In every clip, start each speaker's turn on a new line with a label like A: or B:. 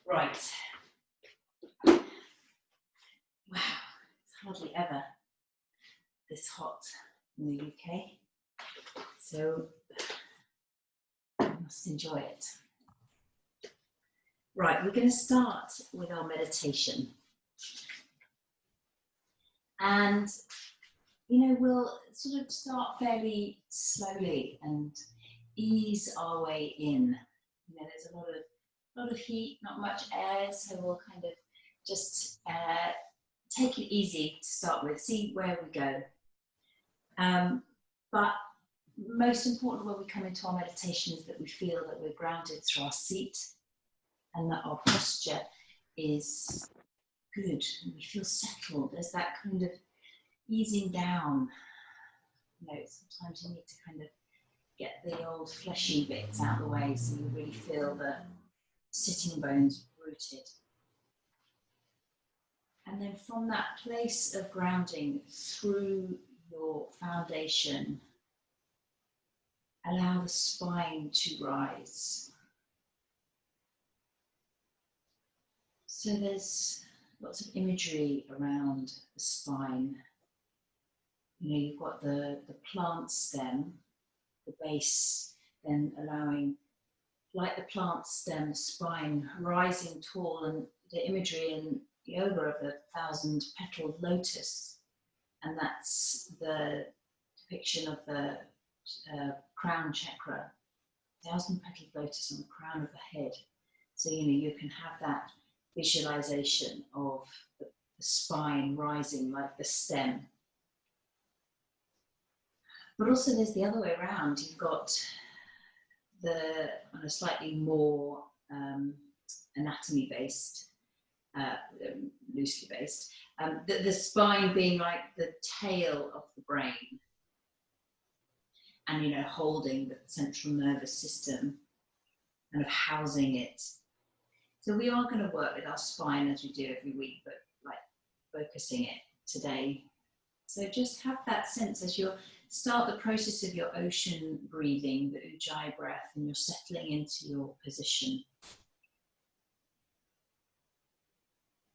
A: Right. Wow, it's hardly ever this hot in the UK, so I must enjoy it. Right, we're going to start with our meditation. And, you know, we'll sort of start fairly slowly and ease our way in. You know, there's a lot of heat, not much air, so we'll kind of just take it easy to start with, see where we go. But most important when we come into our meditation is that we feel that we're grounded through our seat and that our posture is good and we feel settled. There's that kind of easing down. You know, sometimes you need to kind of get the old fleshy bits out of the way so you really feel the sitting bones rooted. And then from that place of grounding through your foundation, allow the spine to rise. So there's lots of imagery around the spine. You know, you've got the plant stem, the base, then allowing, like the plant stem, the spine rising tall, and the imagery in yoga of the 1,000-petaled lotus. And that's the depiction of the crown chakra, 1,000-petaled lotus on the crown of the head. So, you know, you can have that visualization of the spine rising like the stem. But also there's the other way around. You've got the, on a slightly more anatomy based, loosely based, the spine being like the tail of the brain, and, you know, holding the central nervous system, kind of housing it. So we are going to work with our spine as we do every week, but like focusing it today. So just have that sense as you start the process of your ocean breathing, the Ujjayi breath, and you're settling into your position.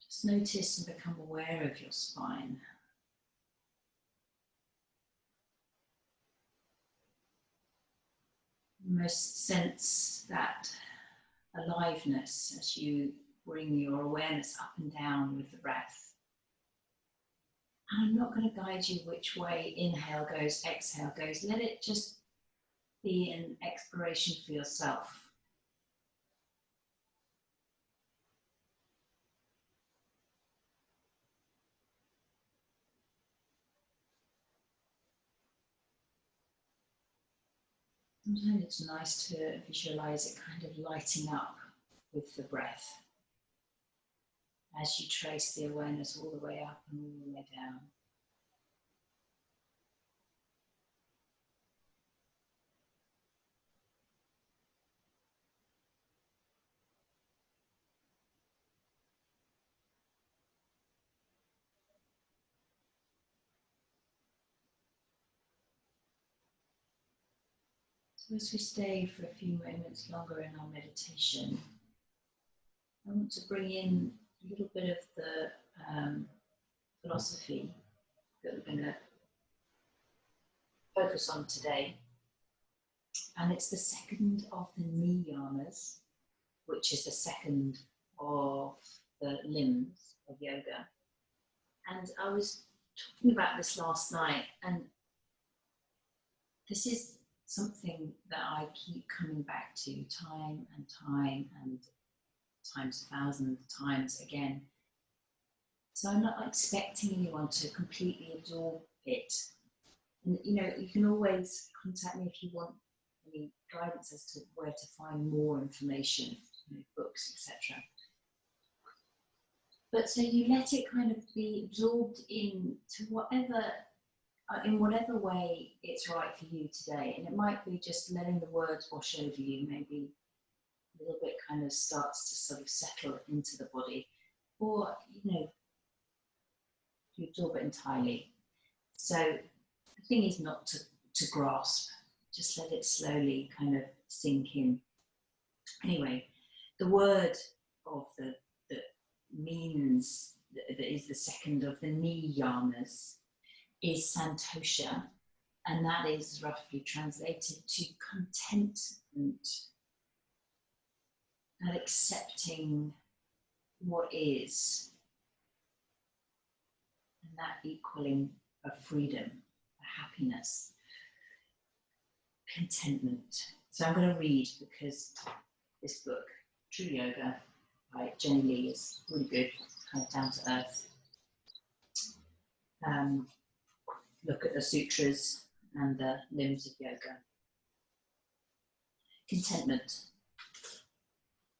A: Just notice and become aware of your spine. Almost sense that aliveness as you bring your awareness up and down with the breath. And I'm not going to guide you which way inhale goes, exhale goes. Let it just be an exploration for yourself. Sometimes it's nice to visualize it kind of lighting up with the breath as you trace the awareness all the way up and all the way down. So as we stay for a few moments longer in our meditation, I want to bring in a little bit of the philosophy that we're going to focus on today. And it's the second of the niyamas, which is the second of the limbs of yoga. And I was talking about this last night, and this is something that I keep coming back to time and time and times 1,000 times again. So I'm not expecting anyone to completely absorb it. And, you know, you can always contact me if you want any guidance as to where to find more information, you know, books, etc. But so you let it kind of be absorbed into whatever, in whatever way it's right for you today. And it might be just letting the words wash over you, maybe a little bit kind of starts to sort of settle into the body, or, you know, you absorb it entirely. So the thing is not to grasp, just let it slowly kind of sink in. Anyway, the word of the means, that is the second of the niyamas, is santosha, and that is roughly translated to contentment and accepting what is, and that equaling a freedom, a happiness, contentment. So I'm going to read, because this book, True Yoga by Jenny Lee, is really good, kind of down to earth. Look at the sutras and the limbs of yoga. Contentment,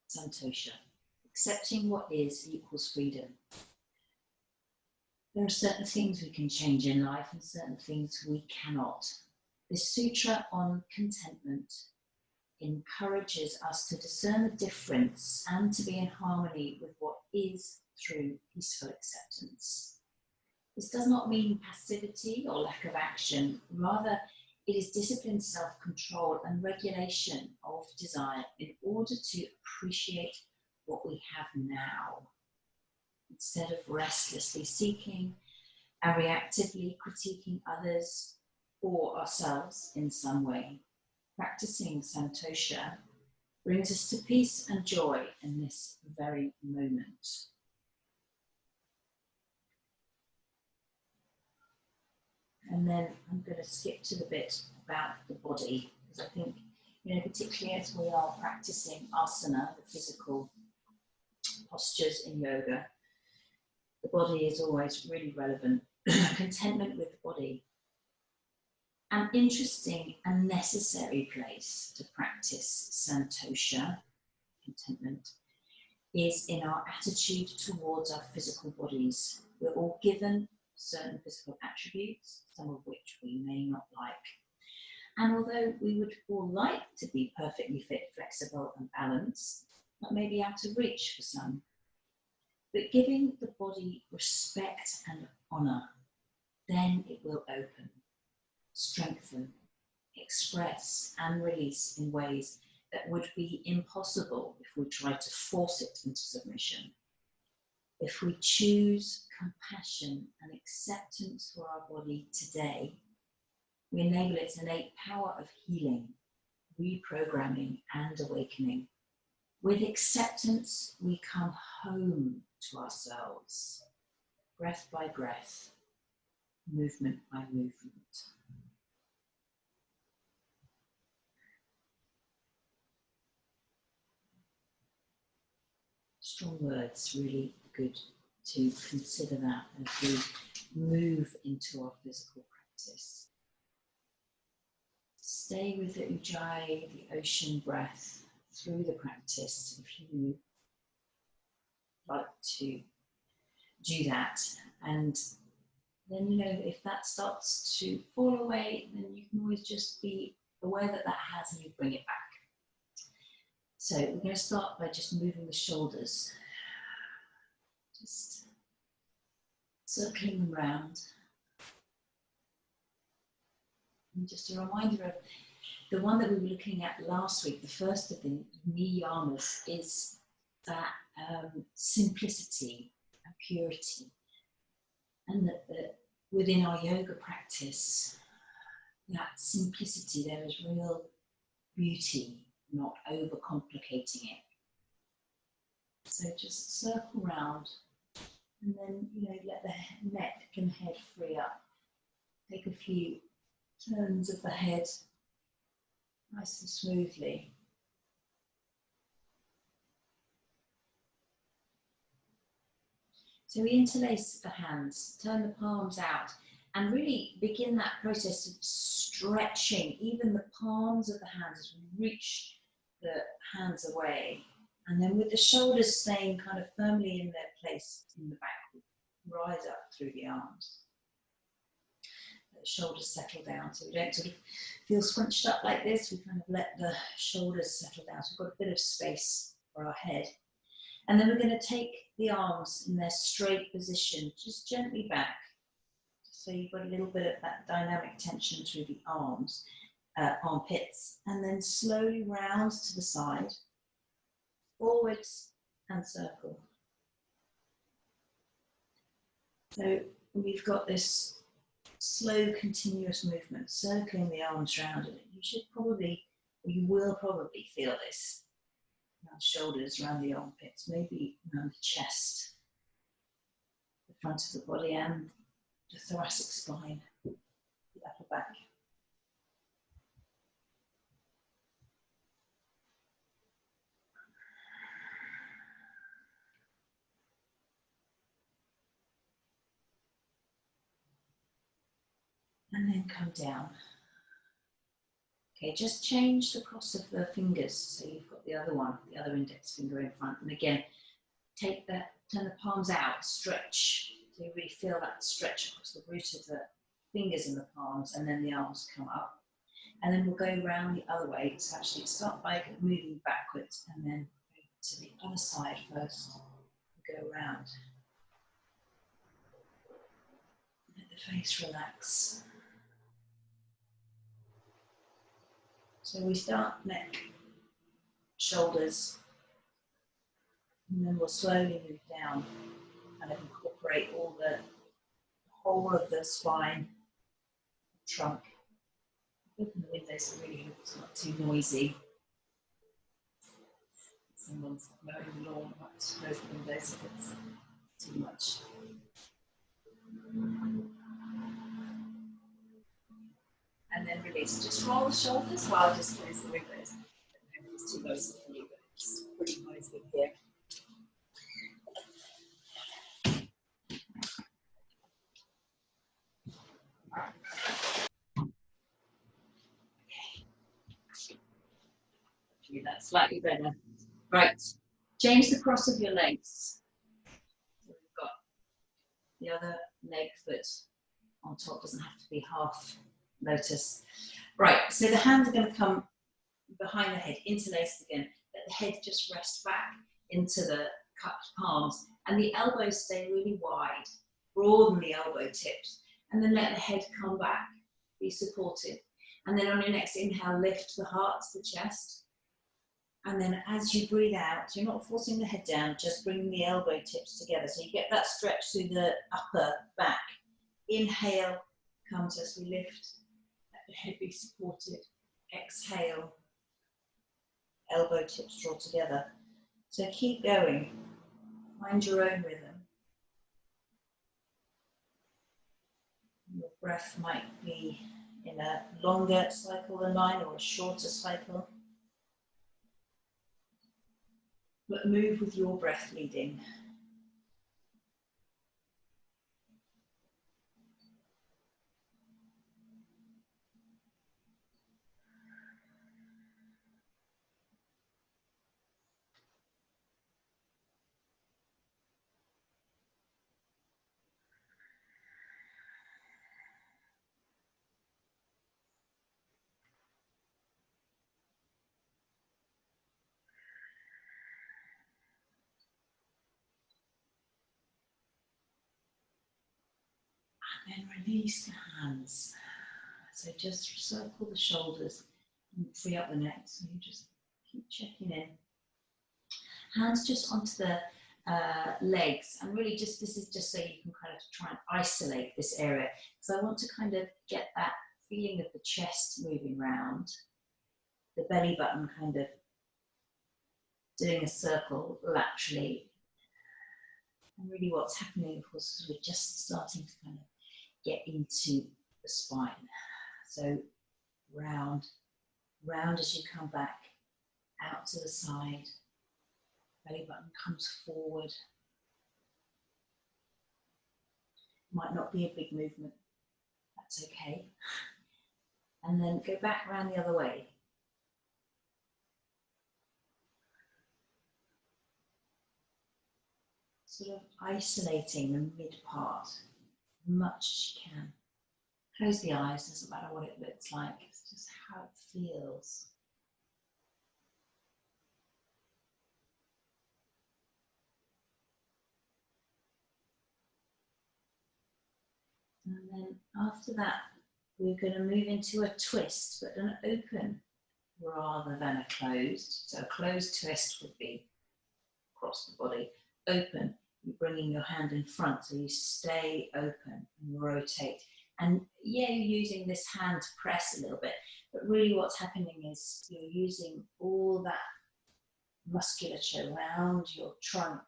A: santosha. Accepting what is equals freedom. There are certain things we can change in life and certain things we cannot. This sutra on contentment encourages us to discern the difference and to be in harmony with what is through peaceful acceptance. This does not mean passivity or lack of action. Rather, it is disciplined self-control and regulation of desire in order to appreciate what we have now, instead of restlessly seeking and reactively critiquing others or ourselves in some way. Practicing santosha brings us to peace and joy in this very moment. And then I'm going to skip to the bit about the body, because I think, particularly as we are practicing asana, the physical postures in yoga, the body is always really relevant. Contentment with the body. An interesting and necessary place to practice santosha, contentment, is in our attitude towards our physical bodies. We're all given certain physical attributes, some of which we may not like. And although we would all like to be perfectly fit, flexible and balanced, that may be out of reach for some. But giving the body respect and honour, then it will open, strengthen, express and release in ways that would be impossible if we tried to force it into submission. If we choose compassion and acceptance for our body today, we enable its innate power of healing, reprogramming and awakening. With acceptance, we come home to ourselves, breath by breath, movement by movement. Strong words, really good to consider that as we move into our physical practice. Stay with the Ujjayi, the ocean breath, through the practice if you like to do that. And then, if that starts to fall away, then you can always just be aware that that has, and you bring it back. So we're going to start by just moving the shoulders, just circling them round. And just a reminder of the one that we were looking at last week, the first of the niyamas, is that simplicity and purity. And that within our yoga practice, that simplicity, there is real beauty, not overcomplicating it. So just circle round and then, let the neck and head free up. Take a few turns of the head nice and smoothly. So we interlace the hands, turn the palms out, and really begin that process of stretching even the palms of the hands as we reach the hands away. And then with the shoulders staying kind of firmly in their place in the back, rise up through the arms. Let the shoulders settle down, so we don't sort of feel scrunched up like this. We kind of let the shoulders settle down, so we've got a bit of space for our head. And then we're going to take the arms in their straight position, just gently back. So you've got a little bit of that dynamic tension through the arms, armpits, and then slowly round to the side, forwards and circle. So we've got this slow, continuous movement, circling the arms round it. You should probably, or you will probably feel this around the shoulders, around the armpits, maybe around the chest, the front of the body and the thoracic spine, the upper back. And then come down. Okay, just change the cross of the fingers. So you've got the other one, the other index finger in front. And again, take that, turn the palms out, stretch. So you really feel that stretch across the root of the fingers and the palms, and then the arms come up. And then we'll go around the other way. So actually start by moving backwards and then to the other side first. Go around. Let the face relax. So we start neck, shoulders, and then we'll slowly move down and incorporate all the whole of the spine, trunk. Open the windows so really it's not too noisy. Someone's mowing the lawn, I might close the windows if it's too much. And then release. Just roll the shoulders while I just close the windows. I don't know if it's too noisy for you, but it's pretty noisy here. Okay, that's slightly better. Right, change the cross of your legs. So we've got the other leg foot on top, doesn't have to be half lotus. Right, so the hands are going to come behind the head, interlaced again. Let the head just rest back into the cupped palms, and the elbows stay really wide. Broaden the elbow tips, and then let the head come back, be supported. And then on your next inhale, lift the heart to the chest. And then as you breathe out, you're not forcing the head down, just bringing the elbow tips together. So you get that stretch through the upper back. Inhale comes as we lift, let the head be supported. Exhale, elbow tips draw together. So keep going, find your own rhythm. Your breath might be in a longer cycle than mine or a shorter cycle. But move with your breath leading. And then release the hands. So just circle the shoulders and free up the neck. So you just keep checking in. Hands just onto the legs, and really just this is just so you can kind of try and isolate this area. So I want to kind of get that feeling of the chest moving round, the belly button kind of doing a circle laterally. And really what's happening, of course, is we're just starting to kind of get into the spine. So round, round as you come back, out to the side, belly button comes forward. Might not be a big movement, that's okay. And then go back around the other way. Sort of isolating the mid part as much as you can. Close the eyes, doesn't matter what it looks like, it's just how it feels. And then after that, we're going to move into a twist, but an open rather than a closed. So a closed twist would be across the body. Open. You're bringing your hand in front, so you stay open and rotate. And yeah, you're using this hand to press a little bit, but really what's happening is you're using all that musculature around your trunk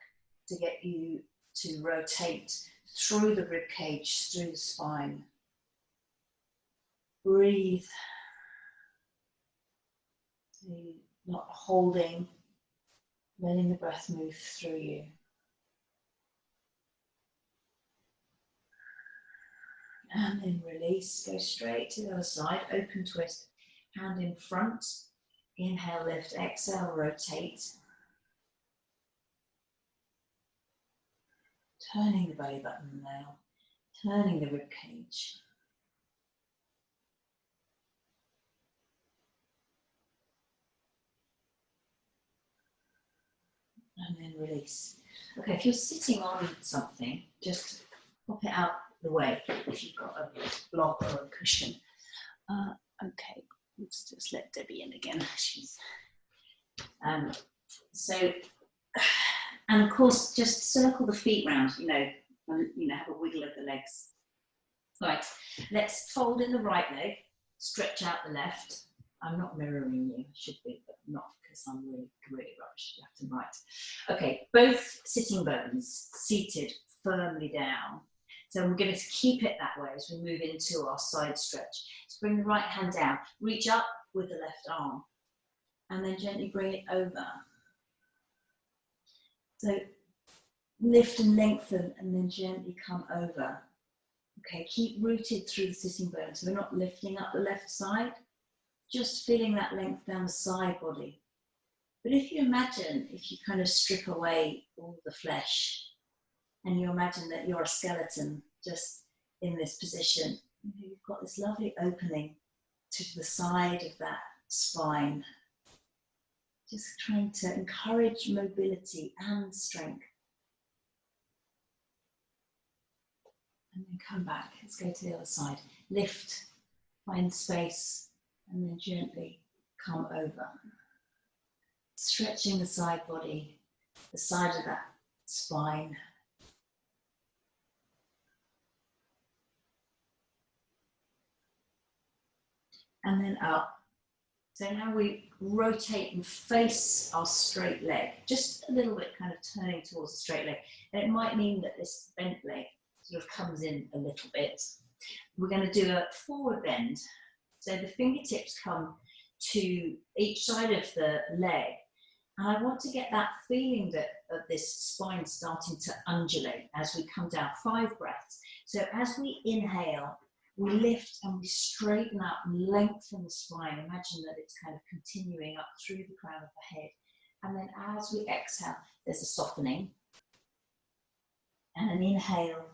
A: to get you to rotate through the rib cage, through the spine. Breathe. So you're not holding, letting the breath move through you. And then release, go straight to the other side, open twist, hand in front, inhale, lift, exhale, rotate. Turning the belly button now, turning the rib cage. And then release. Okay, if you're sitting on something, just pop it out the way if you've got a block or a cushion. Okay, let's just let Debbie in again. She's and of course, just circle the feet round, and have a wiggle of the legs. Right, let's fold in the right leg, stretch out the left. I'm not mirroring you, should be, but not because I'm really rubbish left and right. Okay, both sitting bones seated firmly down. So we're going to keep it that way as we move into our side stretch. So bring the right hand down, reach up with the left arm, and then gently bring it over. So lift and lengthen, and then gently come over. Okay, keep rooted through the sitting bones. So we're not lifting up the left side, just feeling that length down the side body. But if you imagine, if you kind of strip away all the flesh, and you imagine that you're a skeleton just in this position, you've got this lovely opening to the side of that spine. Just trying to encourage mobility and strength. And then come back. Let's go to the other side. Lift, find space, and then gently come over. Stretching the side body, the side of that spine. And then up. So now we rotate and face our straight leg, just a little bit kind of turning towards the straight leg. And it might mean that this bent leg sort of comes in a little bit. We're going to do a forward bend. So the fingertips come to each side of the leg. And I want to get that feeling of this spine starting to undulate as we come down. 5 breaths. So as we inhale, we lift and we straighten up and lengthen the spine. Imagine that it's kind of continuing up through the crown of the head. And then as we exhale, there's a softening. And an inhale,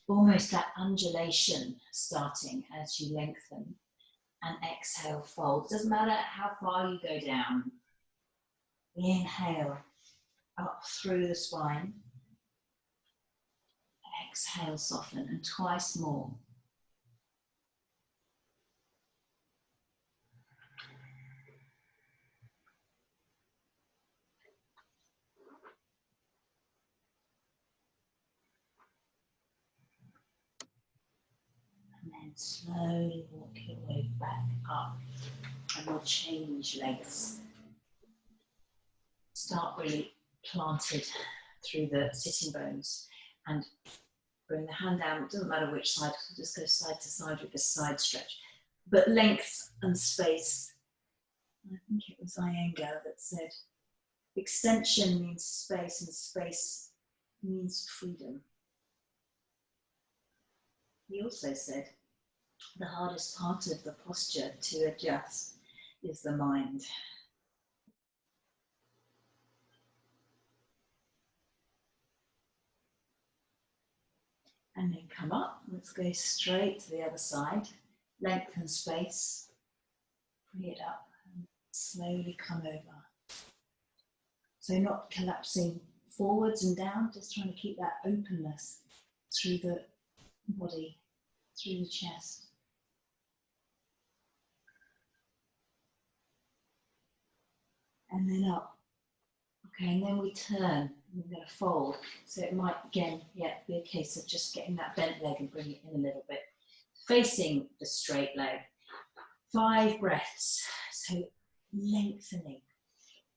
A: almost that undulation starting as you lengthen. And exhale, fold. Doesn't matter how far you go down. Inhale, up through the spine. Exhale, soften, and twice more. And then slowly walk your way back up. And we'll change legs. Start really planted through the sitting bones and bring the hand down. It doesn't matter which side, we'll just go side to side with this side stretch. But length and space. I think it was Iyengar that said, extension means space and space means freedom. He also said, the hardest part of the posture to adjust is the mind. And then come up, let's go straight to the other side, lengthen space, free it up, and slowly come over. So not collapsing forwards and down, just trying to keep that openness through the body, through the chest. And then up, Okay, and then we turn. We're going to fold. So it might, again, yeah, be a case of just getting that bent leg and bring it in a little bit. Facing the straight leg. 5 breaths. So lengthening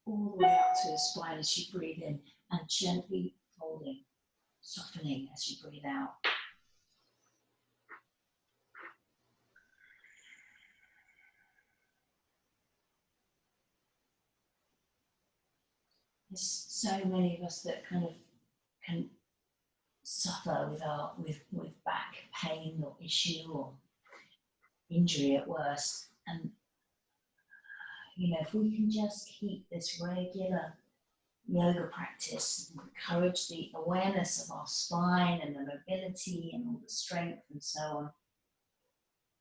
A: all the way up to the spine as you breathe in and gently folding, softening as you breathe out. There's so many of us that kind of can suffer with back pain or issue or injury at worst. And you know, if we can just keep this regular yoga practice and encourage the awareness of our spine and the mobility and all the strength and so on,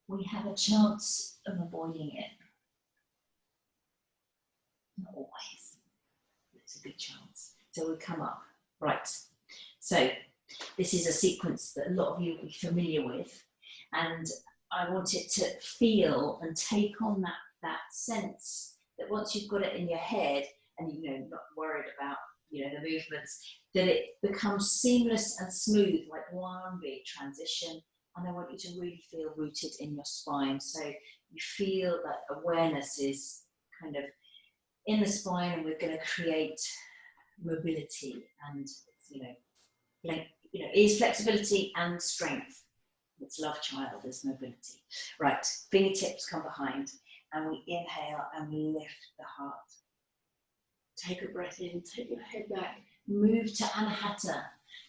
A: we have a chance of avoiding it. Not always, but it's a good chance. So we come up. Right. So this is a sequence that a lot of you will be familiar with, and I want it to feel and take on that sense that once you've got it in your head and you know not worried about the movements, that it becomes seamless and smooth, like one big transition. And I want you to really feel rooted in your spine, so you feel that awareness is kind of in the spine, and we're going to create mobility and is flexibility and strength. It's love child, is mobility. Right, fingertips come behind, and we inhale and we lift the heart. Take a breath in, take your head back, move to Anahata.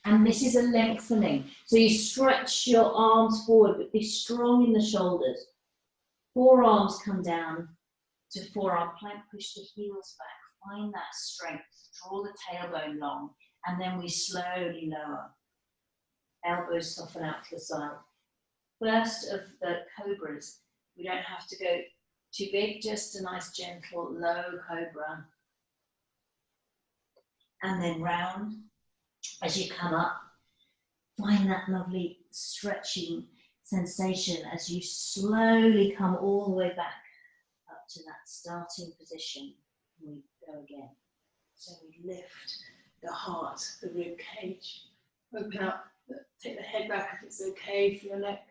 A: And this is a lengthening. So you stretch your arms forward, but be strong in the shoulders. Forearms come down to forearm plank, push the heels back, find that strength, draw the tailbone long, and then we slowly lower. Elbows soften out to the side. First of the cobras, we don't have to go too big, just a nice gentle low cobra. And then round. As you come up, find that lovely stretching sensation as you slowly come all the way back up to that starting position. We go again. So we lift the heart, the rib cage, open up, take the head back if it's okay for your neck.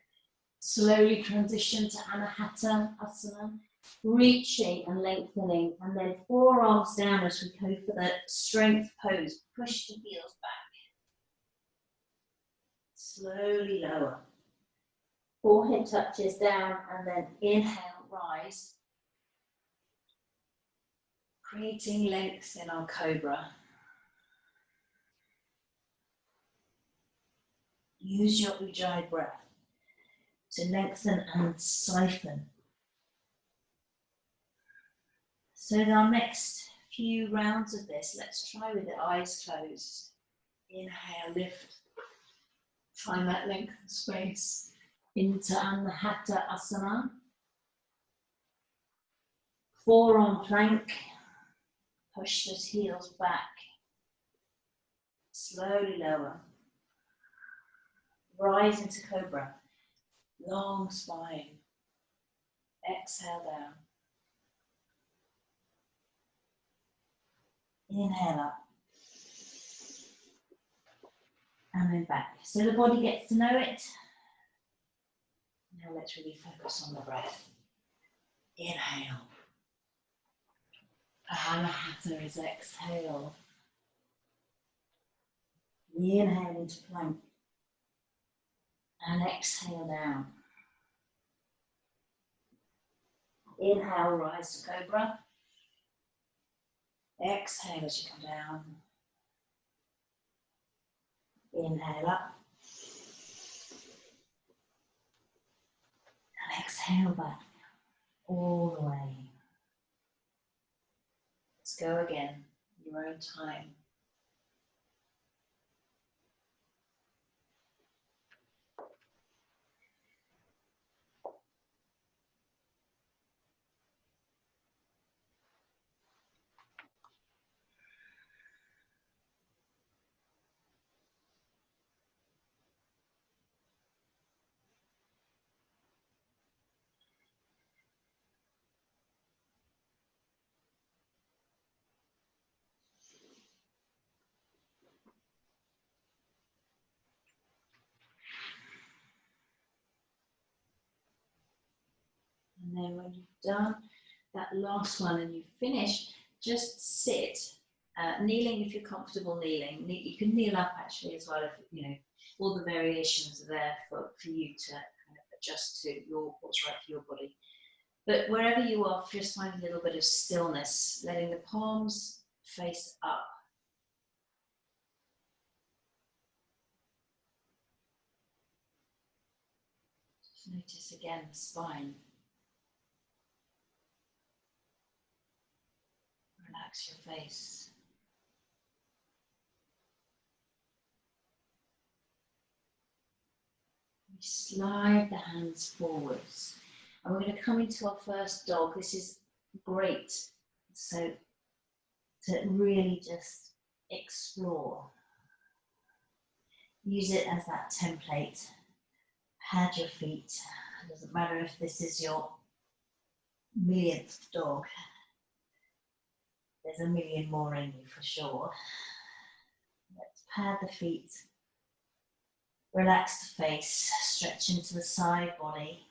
A: Slowly transition to Anahata Asana, reaching and lengthening, and then forearms down as we go for the strength pose. Push the heels back. Slowly lower. Forehead touches down, and then inhale, rise. Creating length in our cobra. Use your Ujjayi breath to lengthen and siphon. So in our next few rounds of this, let's try with the eyes closed. Inhale, lift. Find that length of space into Anahata Asana. Forearm plank. Push those heels back. Slowly lower. Rise into Cobra. Long spine. Exhale down. Inhale up. And then back. So the body gets to know it. Now let's really focus on the breath. Inhale. Anahata is exhale. Inhale into plank. And exhale down. Inhale, rise to Cobra. Exhale as you come down. Inhale up. And exhale back. All the way. Let's go again, your own time. And then when you've done that last one and you've finished, just sit, kneeling if you're comfortable kneeling. You can kneel up actually as well, if you know, all the variations are there for you to kind of adjust to what's right for your body. But wherever you are, just find a little bit of stillness, letting the palms face up. Just notice again the spine. Relax your face. We slide the hands forwards. And we're going to come into our first dog. This is great. So to really just explore. Use it as that template. Pad your feet. It doesn't matter if this is your millionth dog. There's a million more in you for sure. Let's pad the feet. Relax the face. Stretch into the side body.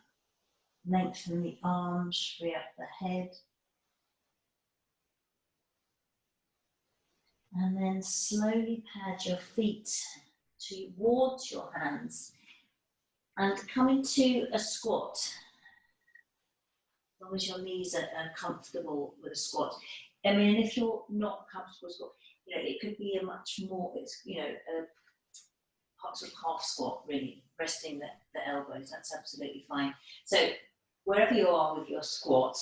A: Lengthen the arms. Free up the head. And then slowly pad your feet towards your hands and come into a squat. As long as your knees are comfortable with a squat. I mean, if you're not comfortable with a squat, you know, it could be a much more, it's, you know, a sort of half squat really, resting the elbows, that's absolutely fine. So wherever you are with your squat,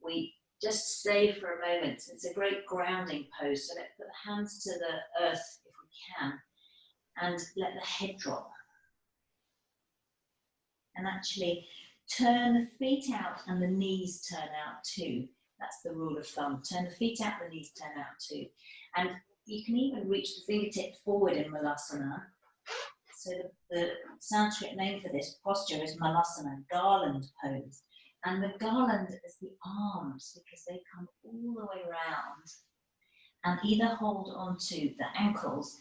A: we just stay for a moment. It's a great grounding pose. So let's put the hands to the earth if we can and let the head drop. And actually turn the feet out and the knees turn out too. That's the rule of thumb. Turn the feet out, the knees turn out too. And you can even reach the fingertips forward in Malasana. So the Sanskrit name for this posture is Malasana, garland pose. And the garland is the arms because they come all the way around and either hold onto the ankles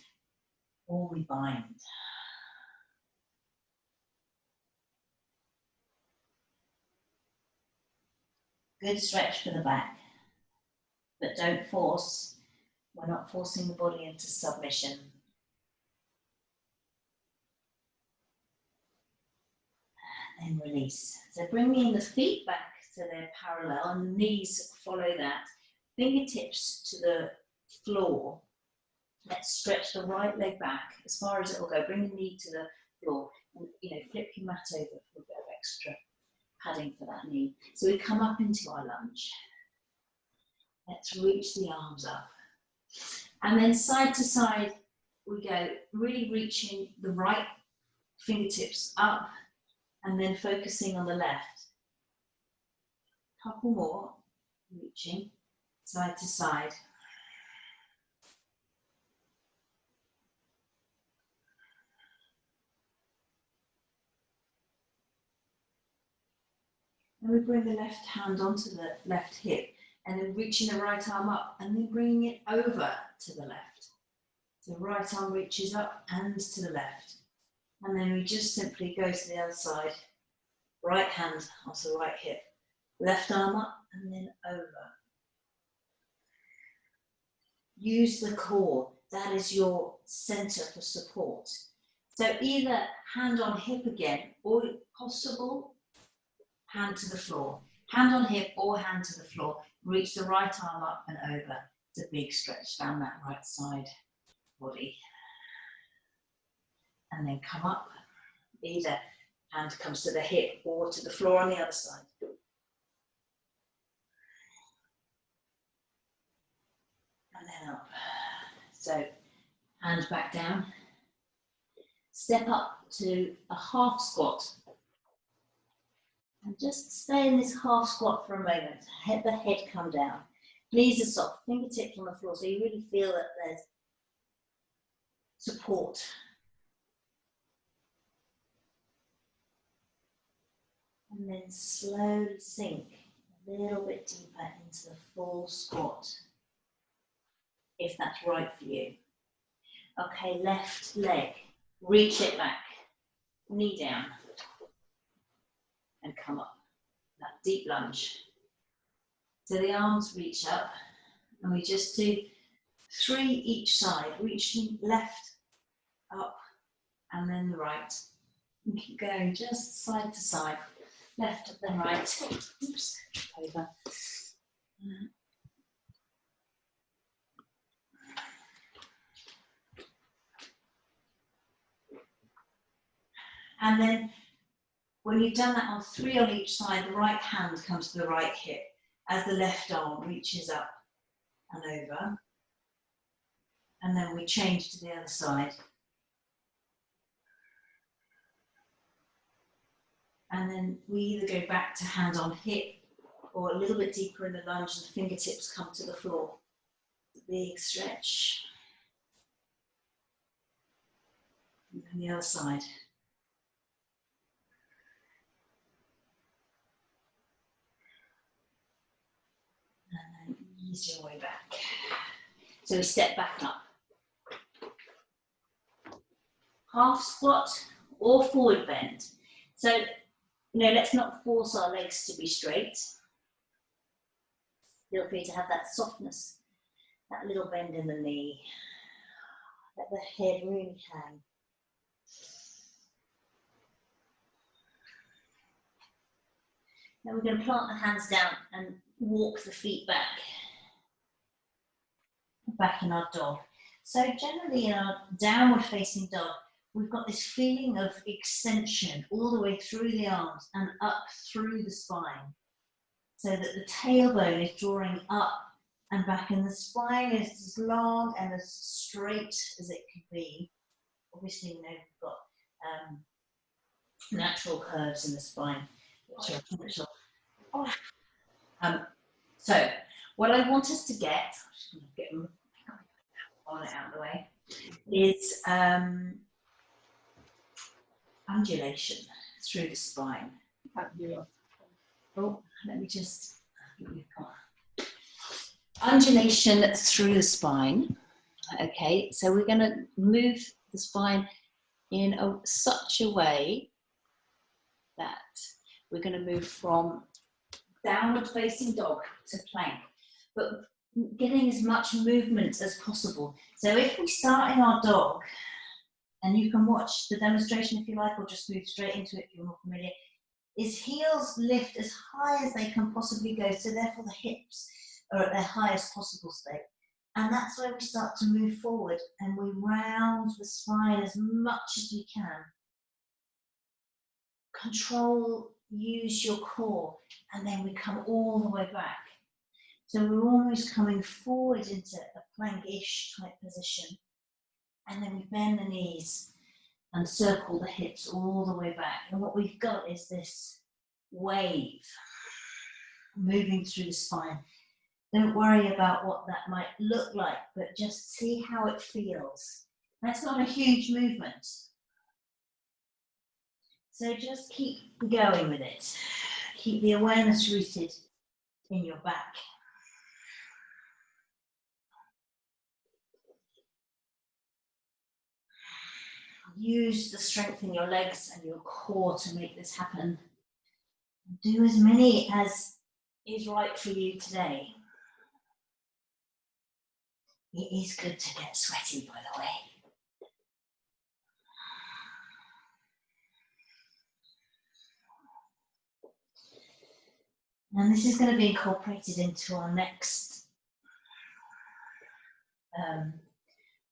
A: or we bind. Good stretch for the back, but don't force. We're not forcing the body into submission. And release. So bringing the feet back to their parallel and the knees follow that. Fingertips to the floor. Let's stretch the right leg back as far as it will go. Bring the knee to the floor and, you know, flip your mat over for a bit of extra padding for that knee. So we come up into our lunge. Let's reach the arms up. And then side to side we go, really reaching the right fingertips up and then focusing on the left. Couple more, reaching side to side. And we bring the left hand onto the left hip and then reaching the right arm up and then bringing it over to the left. The right arm reaches up and to the left. And then we just simply go to the other side. Right hand onto the right hip. Left arm up and then over. Use the core. That is your center for support. So either hand on hip again, or if possible, hand to the floor. Hand on hip or hand to the floor. Reach the right arm up and over. It's a big stretch down that right side body. And then come up. Either hand comes to the hip or to the floor on the other side. And then up. So hand back down. Step up to a half squat. And just stay in this half squat for a moment. Let the head come down. Knees are soft, fingertips on the floor, so you really feel that there's support. And then slowly sink a little bit deeper into the full squat, if that's right for you. Okay, left leg, reach it back, knee down, and come up. that deep lunge. So the arms reach up, and we just do 3 each side, reaching left, up, and then the right. And keep going just side to side, left and right. Oops, over. And then when you've done that on 3 on each side, the right hand comes to the right hip as the left arm reaches up and over. And then we change to the other side. And then we either go back to hand on hip or a little bit deeper in the lunge and the fingertips come to the floor. Big stretch. And then the other side. And then ease your way back. So we step back up. Half squat or forward bend. So, let's not force our legs to be straight. Feel free to have that softness, that little bend in the knee. Let the head really hang. Now we're going to plant the hands down and walk the feet back. Back in our dog. So generally in our downward facing dog, we've got this feeling of extension all the way through the arms and up through the spine. So that the tailbone is drawing up and back, and the spine is as long and as straight as it can be. Obviously, we've got natural curves in the spine, which are essential. So, what I want us to get, I'm just going to get them on it out of the way, is undulation through the spine. Oh, let me just, undulation through the spine. Okay, so we're going to move the spine in such a way that we're going to move from downward facing dog to plank, but getting as much movement as possible. So if we start in our dog, and you can watch the demonstration if you like, or just move straight into it if you're more familiar, is heels lift as high as they can possibly go, so therefore the hips are at their highest possible state. And that's where we start to move forward and we round the spine as much as we can. Control, use your core, and then we come all the way back. So we're almost coming forward into a plank-ish type position. And then we bend the knees and circle the hips all the way back. And what we've got is this wave moving through the spine. Don't worry about what that might look like, but just see how it feels. That's not a huge movement. So just keep going with it. Keep the awareness rooted in your back. Use the strength in your legs and your core to make this happen. Do as many as is right for you today. It is good to get sweaty, by the way. And this is going to be incorporated into our next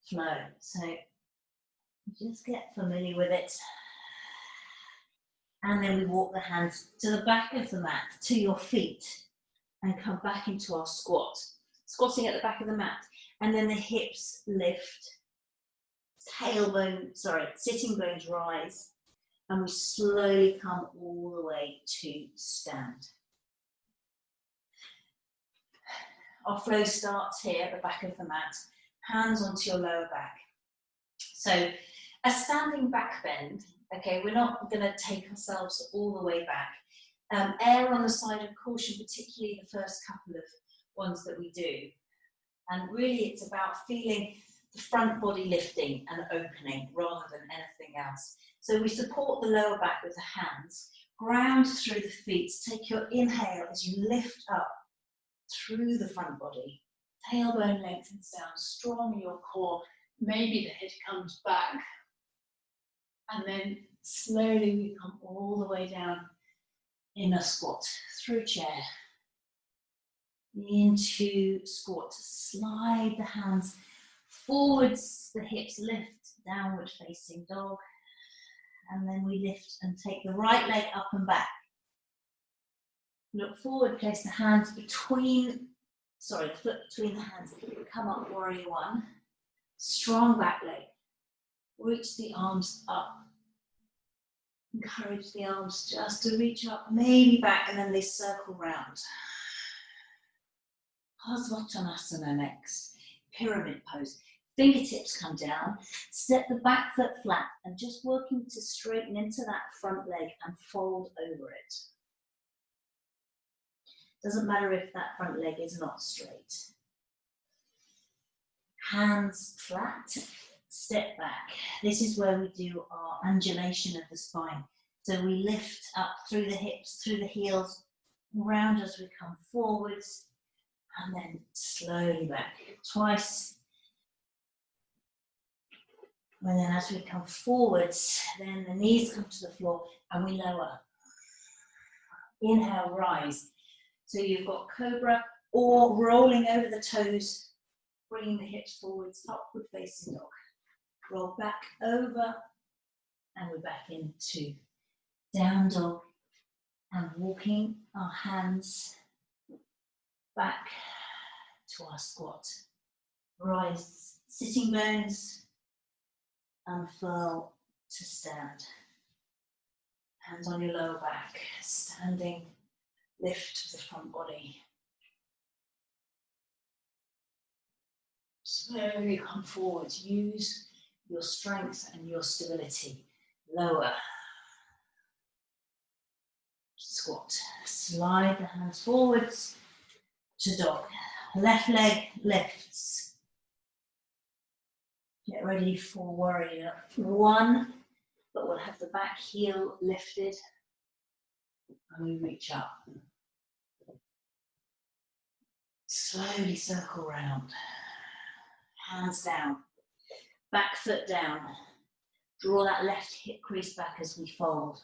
A: flow. So just get familiar with it. And then we walk the hands to the back of the mat, to your feet, and come back into our squat. Squatting at the back of the mat. And then the hips lift, sitting bones rise, and we slowly come all the way to stand. Our flow starts here at the back of the mat, hands onto your lower back. So a standing back bend, okay, we're not going to take ourselves all the way back. Err on the side of caution, particularly the first couple of ones that we do. And really it's about feeling the front body lifting and opening rather than anything else. So we support the lower back with the hands. Ground through the feet. Take your inhale as you lift up through the front body. Tailbone lengthens down, strong in your core. Maybe the head comes back. And then slowly we come all the way down in a squat, through chair, into squat. Slide the hands forwards, the hips lift, downward facing dog. And then we lift and take the right leg up and back. Look forward, place the hands between, the foot between the hands. Come up, warrior one. Strong back leg. Reach the arms up. Encourage the arms just to reach up, maybe back, and then they circle round. Parsvottanasana next. Pyramid pose. Fingertips come down. Step the back foot flat and just working to straighten into that front leg and fold over it. Doesn't matter if that front leg is not straight. Hands flat. Step back. This is where we do our undulation of the spine. So we lift up through the hips, through the heels, round as we come forwards, and then slowly back. Twice. And then as we come forwards, then the knees come to the floor and we lower. Inhale, rise. So you've got cobra or rolling over the toes, bringing the hips forwards, upward facing dog. Roll back over, and we're back into down dog, and walking our hands back to our squat. Rise, sitting bones, unfurl to stand. Hands on your lower back, standing, lift the front body. Slowly come forward, use your strength and your stability. Lower. Squat. Slide the hands forwards to dog. Left leg lifts. Get ready for warrior one, but we'll have the back heel lifted and we reach up. Slowly circle round. Hands down. Back foot down. Draw that left hip crease back as we fold.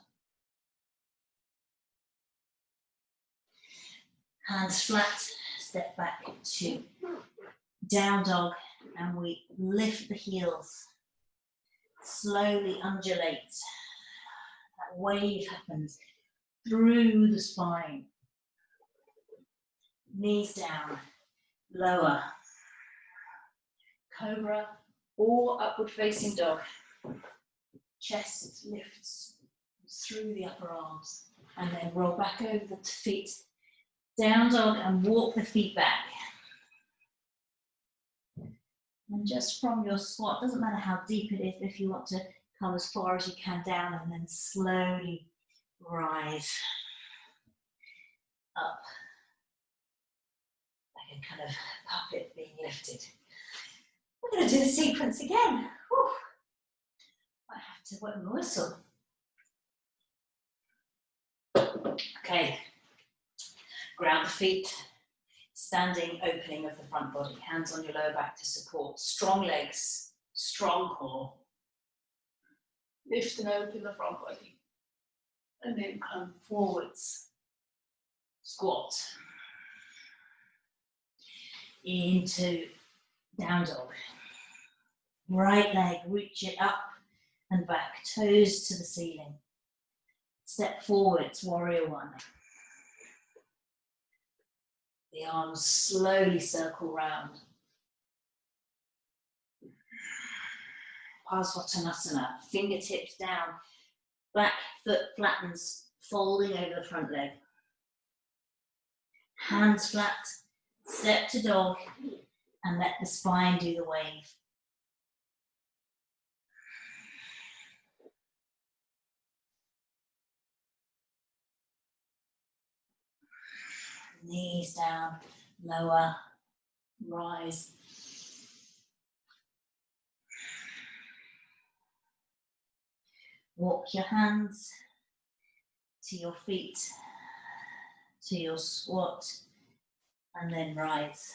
A: Hands flat, step back to down dog, and we lift the heels. Slowly undulate. That wave happens through the spine. Knees down, lower. Cobra or upward facing dog. Chest lifts through the upper arms, and then roll back over the feet. Down dog and walk the feet back. And just from your squat, doesn't matter how deep it is, if you want to come as far as you can down and then slowly rise up. Like a kind of puppet being lifted. We're going to do the sequence again. Whew. I have to wet my whistle. Okay. Ground the feet. Standing opening of the front body. Hands on your lower back to support. Strong legs. Strong core. Lift and open the front body. And then come forwards. Squat. Into down dog. Right leg, reach it up and back, toes to the ceiling. Step forwards, warrior one. The arms slowly circle round. Parsvottanasana, fingertips down, back foot flattens, folding over the front leg. Hands flat, step to dog, and let the spine do the wave. Knees down, lower, rise. Walk your hands to your feet, to your squat, and then rise.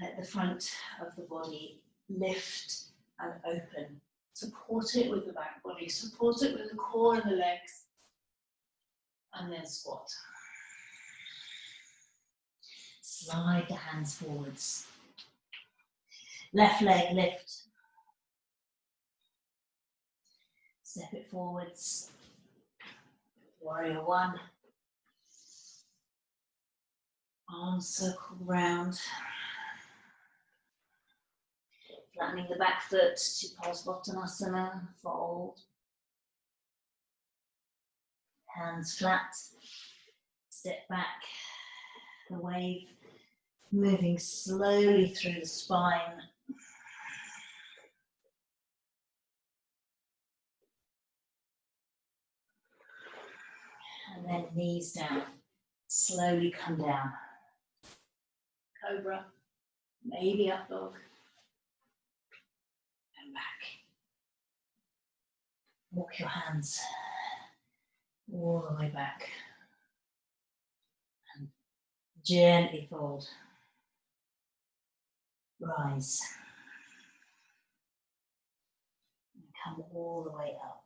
A: Let the front of the body lift and open. Support it with the back body, support it with the core and the legs, and then squat. Slide the hands forwards. Left leg lift. Step it forwards. Warrior one. Arms circle round. Flattening the back foot to Parsvottanasana, fold. Hands flat. Step back. The wave moving slowly through the spine. And then knees down. Slowly come down. Cobra, maybe up dog. And back. Walk your hands all the way back. And gently fold. Rise. And come all the way up.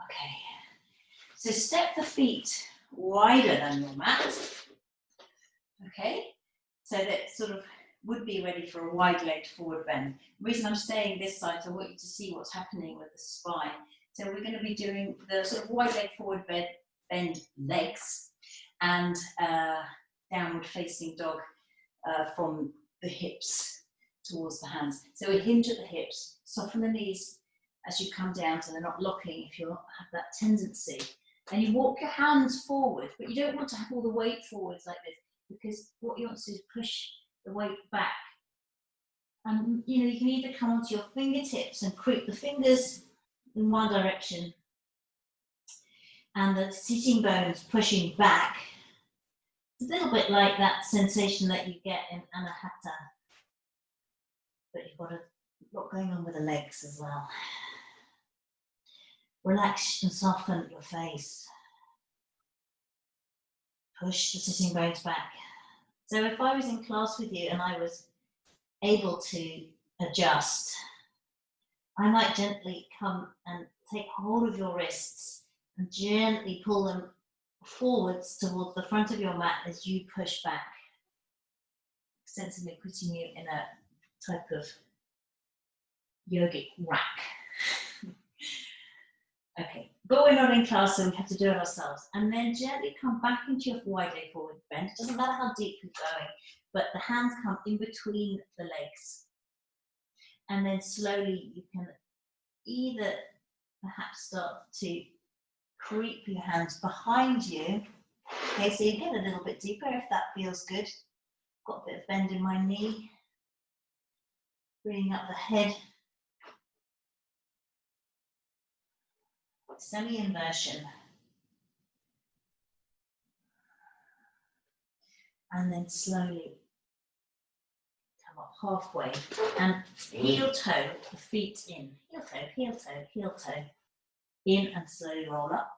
A: Okay. So step the feet wider than your mat. Okay. So that sort of would be ready for a wide-legged forward bend. The reason I'm staying this side, so I want you to see what's happening with the spine. So we're going to be doing the sort of wide-legged forward bend legs and downward facing dog from the hips towards the hands. So we hinge at the hips, soften the knees as you come down so they're not locking if you have that tendency. And you walk your hands forward, but you don't want to have all the weight forwards like this, because what you want to do is push the weight back. And you can either come onto your fingertips and creep the fingers in one direction and the sitting bones pushing back. It's a little bit like that sensation that you get in Anahata, but you've got a lot going on with the legs as well. Relax and soften your face. Push the sitting bones back. So if I was in class with you and I was able to adjust, I might gently come and take hold of your wrists and gently pull them forwards towards the front of your mat as you push back, extensively putting you in a type of yogic rack. Okay, but we're not in class, so we have to do it ourselves. And then gently come back into your wide leg forward bend. It doesn't matter how deep you're going, but the hands come in between the legs. And then slowly you can either perhaps start to creep your hands behind you. Okay, so you get a little bit deeper if that feels good. Got a bit of bend in my knee. Bringing up the head. Semi-inversion. And then slowly come up halfway. And heel toe, the feet in. Heel toe, heel toe, heel toe. In and slowly roll up.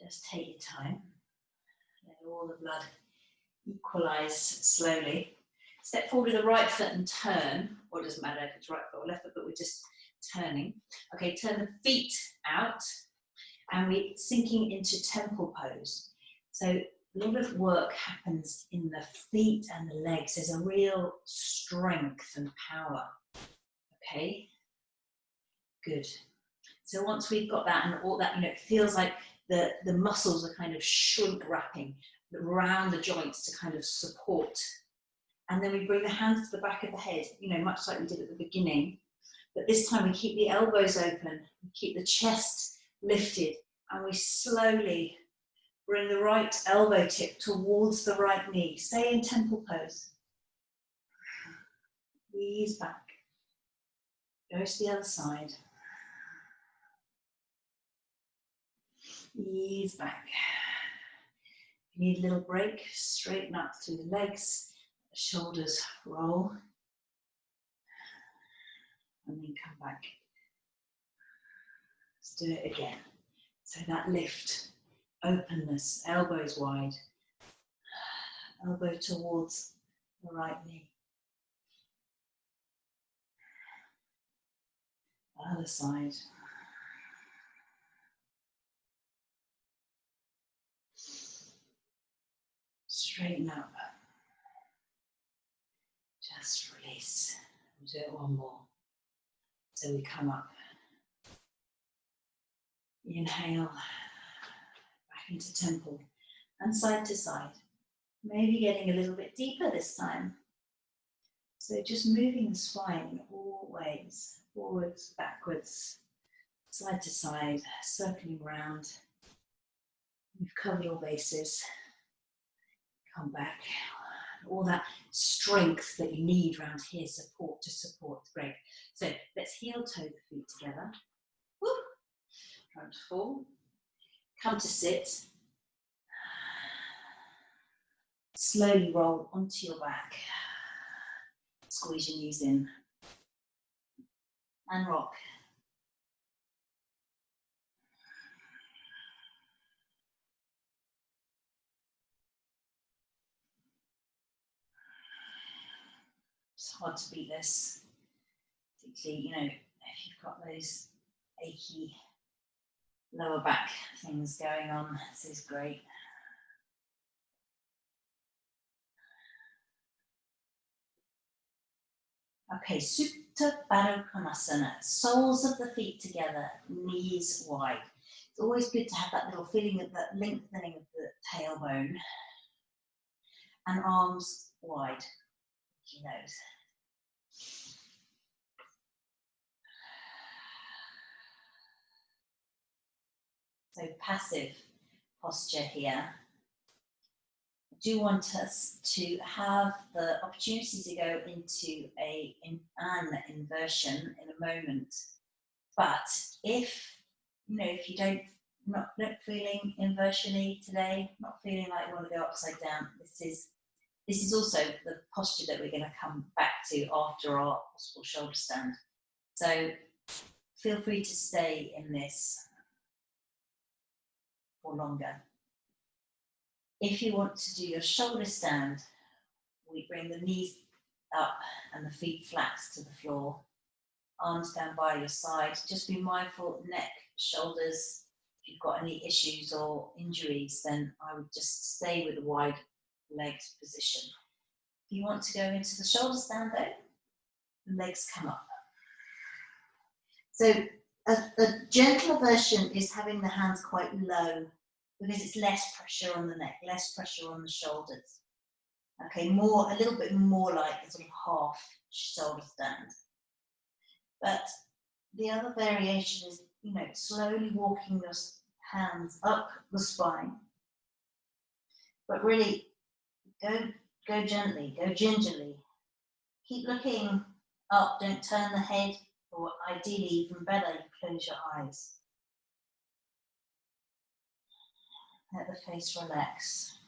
A: Just take your time. Let all the blood equalize slowly. Step forward with the right foot and turn, or it doesn't matter if it's right foot or left foot, but we're just turning. Okay, turn the feet out, and we're sinking into temple pose. So a lot of work happens in the feet and the legs. There's a real strength and power. Okay, good. So once we've got that and all that, it feels like the muscles are kind of shrink wrapping around the joints to kind of support. And then we bring the hands to the back of the head, much like we did at the beginning. But this time we keep the elbows open, we keep the chest lifted, and we slowly bring the right elbow tip towards the right knee. Stay in temple pose. Ease back. Go to the other side. Ease back. If you need a little break, straighten up through the legs. The shoulders roll. and then come back. Let's do it again. So that lift, openness, elbows wide, elbow towards the right knee. Other side. Straighten up. Just release. We'll do it one more. So we come up. Inhale. Back into temple. And side to side. Maybe getting a little bit deeper this time. So just moving the spine in all ways. Forwards, backwards, side to side, circling around. We've covered all bases. Come back. All that strength that you need around here, support to support. Great. So let's heel toe the feet together. Woo. Front fall. Come to sit. Slowly roll onto your back. Squeeze your knees in. And rock. It's hard to beat this, particularly, you know, if you've got those achy lower back things going on. This is great. Okay, Supta Baddha Konasana, soles of the feet together, knees wide. It's always good to have that little feeling of that lengthening of the tailbone and arms wide, you know. So passive posture here. I do want us to have the opportunity to go into an inversion in a moment. But if, you know, if you not feeling inversion-y today, not feeling like you want to go upside down, this is also the posture that we're going to come back to after our possible shoulder stand. So feel free to stay in this for longer. If you want to do your shoulder stand, we bring the knees up and the feet flat to the floor. Arms down by your side. Just be mindful, neck, shoulders. If you've got any issues or injuries, then I would just stay with a wide legs position. If you want to go into the shoulder stand though, the legs come up. So a gentler version is having the hands quite low because it's less pressure on the neck, less pressure on the shoulders. Okay, a little bit more like a sort of half shoulder stand. But the other variation is, you know, slowly walking your hands up the spine. But really, go gently, go gingerly. Keep looking up, don't turn the head, or ideally even better, you close your eyes. Let the face relax.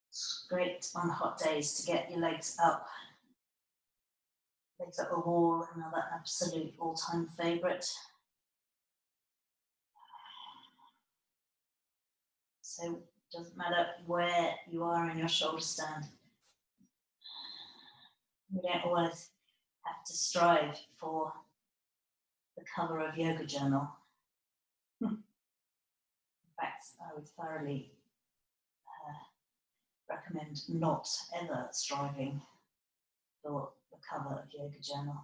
A: It's great on hot days to get your legs up. Legs up the wall, another absolute all-time favourite. So it doesn't matter where you are in your shoulder stand. We don't always have to strive for the cover of Yoga Journal. In fact, I would thoroughly recommend not ever striving for the cover of Yoga Journal.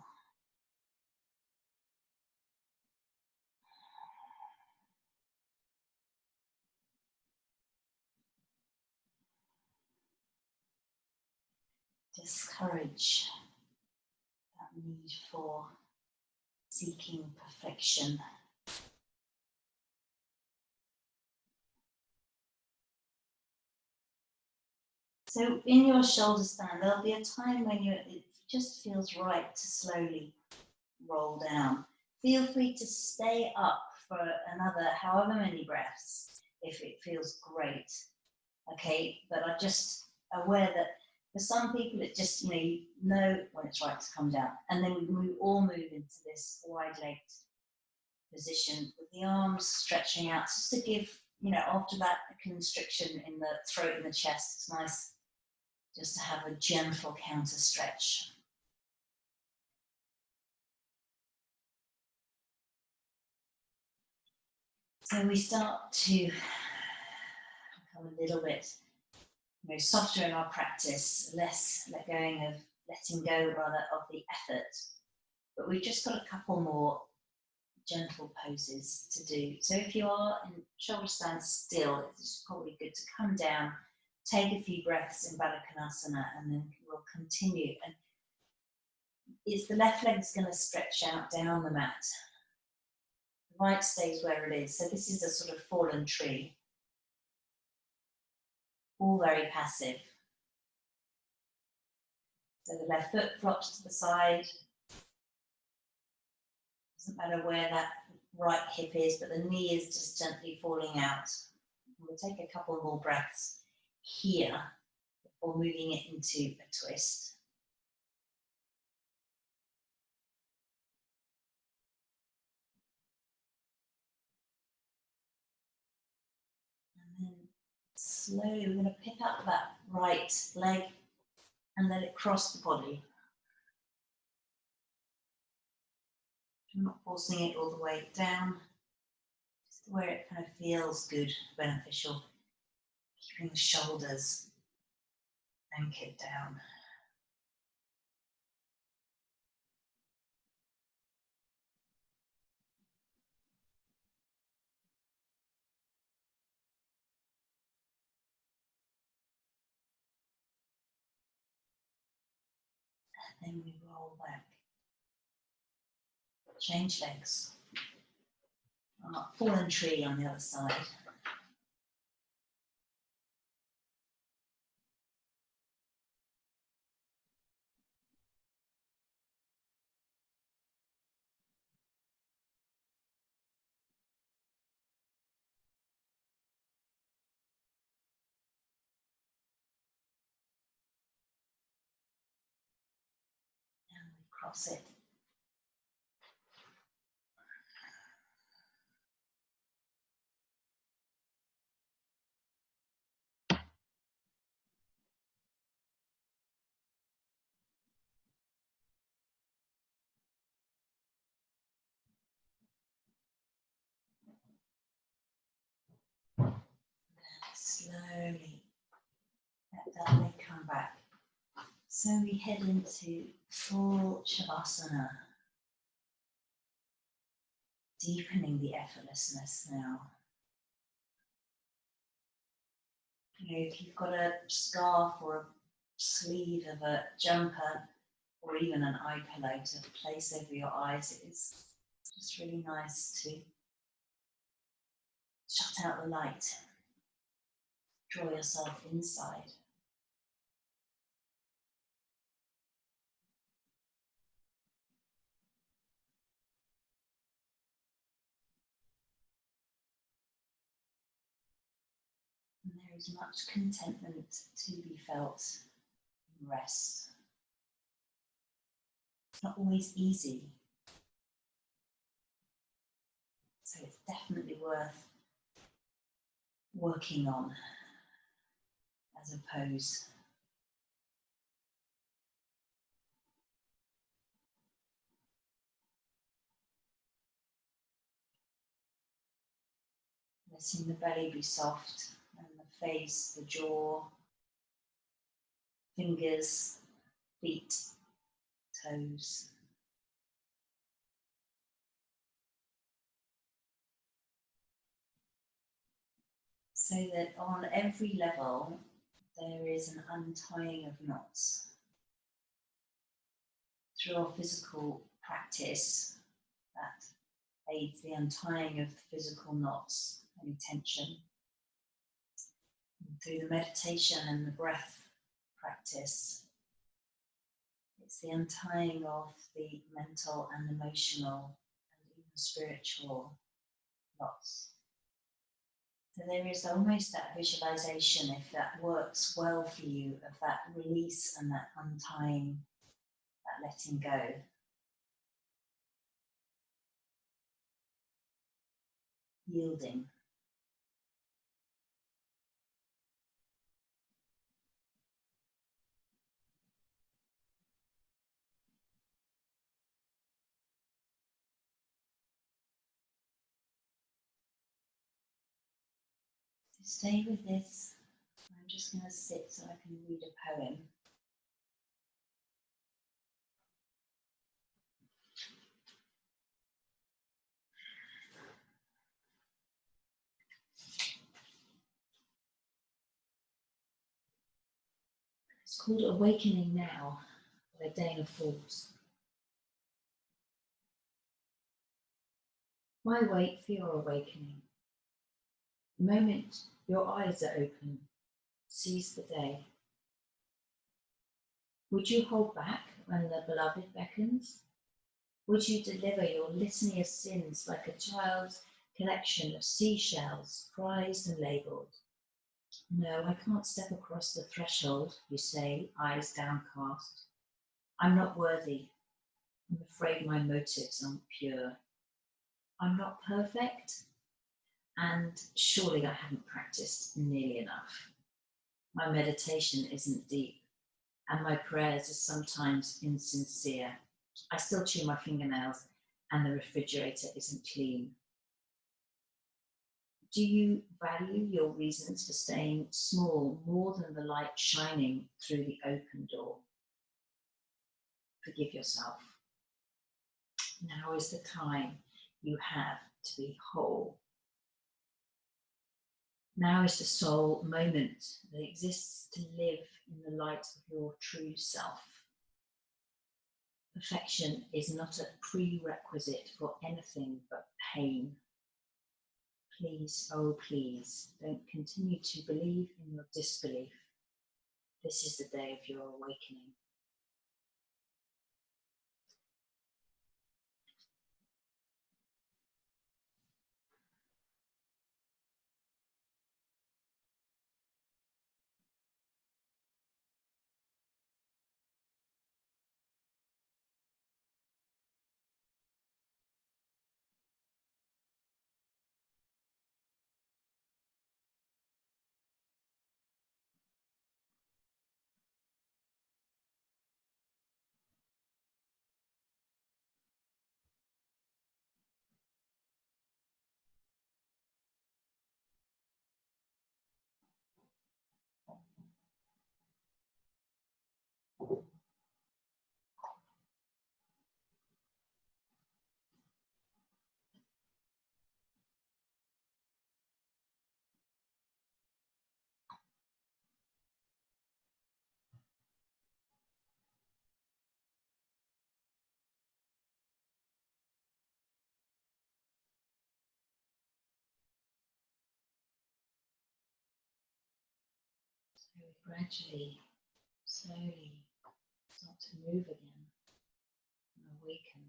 A: Discourage that need for seeking perfection. So in your shoulder stand, there'll be a time when it just feels right to slowly roll down. Feel free to stay up for another however many breaths if it feels great. Okay, but I'm just aware that For some people, it just, you know when it's right to come down. And then we all move into this wide-legged position with the arms stretching out, just to give, after that constriction in the throat and the chest, it's nice just to have a gentle counter stretch. So we start to become a little bit softer in our practice, less letting go rather of the effort. But we've just got a couple more gentle poses to do. So if you are in shoulder stand still, it's probably good to come down, take a few breaths in Baddha Konasana, and then we'll continue. And it's the left leg's going to stretch out down the mat. The right stays where it is. So this is a sort of fallen tree. All very passive. So the left foot flops to the side. Doesn't matter where that right hip is, but the knee is just gently falling out. We'll take a couple more breaths here before moving it into a twist. And then slowly we're going to pick up that right leg and let it cross the body. I'm not forcing it all the way down, just where it kind of feels good, beneficial. Keeping the shoulders anchored down. And then we roll back. Change legs. Fallen tree on the other side. And we cross it. Slowly let that leg come back. So we head into full Shavasana, deepening the effortlessness now. If you've got a scarf or a sleeve of a jumper or even an eye pillow to place over your eyes, it's just really nice to shut out the light, draw yourself inside. And there is much contentment to be felt in rest. It's not always easy, so it's definitely worth working on as a pose. Letting the belly be soft and the face, the jaw, fingers, feet, toes. So that on every level there is an untying of knots. Through our physical practice, that aids the untying of the physical knots, any tension. And through the meditation and the breath practice, it's the untying of the mental and emotional and even spiritual knots. So there is almost that visualization, if that works well for you, of that release and that untying, that letting go. Yielding. Stay with this. I'm just going to sit so I can read a poem. It's called Awakening Now by Dana Forbes. Why wait for your awakening? The moment your eyes are open, seize the day. Would you hold back when the beloved beckons? Would you deliver your litany of sins like a child's collection of seashells, prized and labelled? No, I can't step across the threshold, you say, eyes downcast. I'm not worthy. I'm afraid my motives aren't pure. I'm not perfect, and surely I haven't practiced nearly enough. My meditation isn't deep, and my prayers are sometimes insincere. I still chew my fingernails, and the refrigerator isn't clean. Do you value your reasons for staying small more than the light shining through the open door? Forgive yourself. Now is the time you have to be whole. Now is the sole moment that exists to live in the light of your true self. Perfection is not a prerequisite for anything but pain. Please, oh please, don't continue to believe in your disbelief. This is the day of your awakening. So gradually, slowly start to move again and awaken.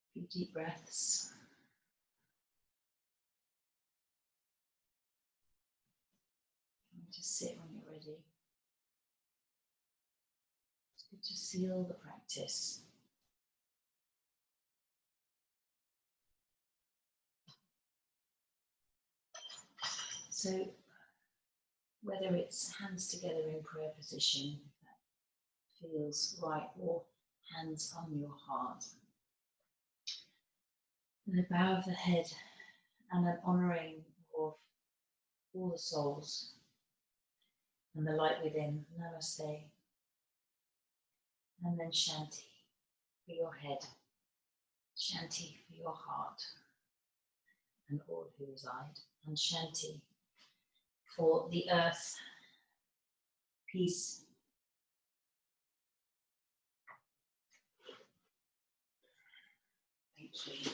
A: A few deep breaths. Just sit when you're ready. It's good to seal the practice. So whether it's hands together in prayer position, if that feels right, or hands on your heart. And a bow of the head and an honouring of all the souls and the light within. Namaste. And then Shanti for your head, Shanti for your heart and all who reside, and Shanti for the earth, peace. Thank you.